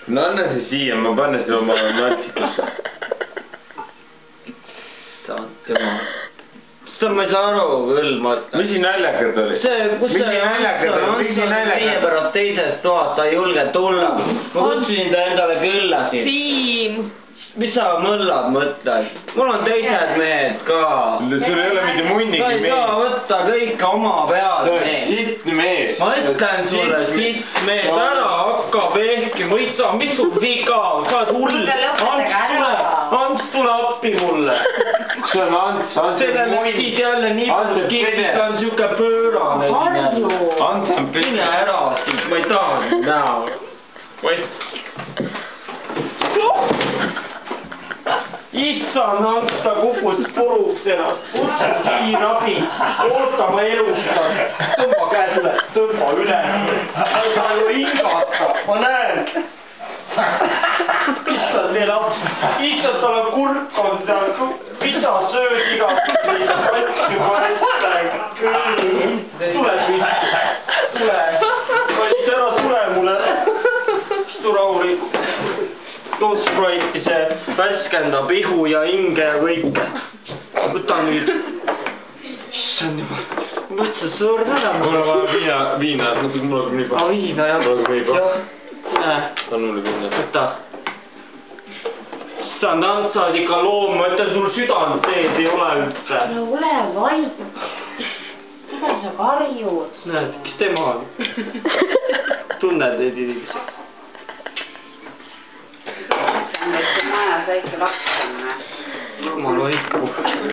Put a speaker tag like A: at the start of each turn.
A: no anna see siia, ma panen selle oma natsikusse.
B: Seda ma ei saa aru küll, ma ütlen.
A: Mis siin naljakad oli?
B: Kus see viie pärast teises toas, ta ei julge tulla. Ma kutsusin ta endale külla siin.
C: Siim!
B: Mis sa mõllad, mõtled? Mul on teised mehed ka.
A: Sul ei ole mitte munnigi mees.
B: Sa ei saa võtta kõike oma peale mees.
A: Sitt mees.
B: Ma ütlen sulle, sitt mees, ära hakka pehki, ma ei saa, mis sul viga on, sa oled hull. Ants tule appi mulle.
A: See on Ants, Ants on munn.
B: Siit jälle nii palju kiitis, ta on siuke pöörane.
A: Ants on pene.
B: Mine ära siit, ma ei taha näha. Issand, Ants, ta kukus puruks ennast. Kutsu kiirabi. Oota, ma elustan. Tõmba käed üle. Tõmba üle. Ma ei saa ju hingata. Ma näen. Issand, veel laps. Issand, tal on kurk on seal. Mida sööd iga. Tule püsti. Tule. Vallis ära, tule mulle. Istu rahulikult. Toospraiti see värskendab ihu ja hinge ja kõike. Võta nüüd. Issand juba. Ma mõtlesin sõõrd ära.
A: Mul on vaja viina. Mul on nii palju.
B: Viina jah.
A: Mul on nii palju.
B: Näe.
A: On mulle viina.
B: Võta. Issand, Ants, sa oled ikka loom. Ma ütlen, sul südant teed ei ole üldse.
C: No ole vaid. Mida sa karjud?
B: Näed, kes tema on? Tunned neid inimesi?
D: Majas väike laps on.
B: Jumal hoidku.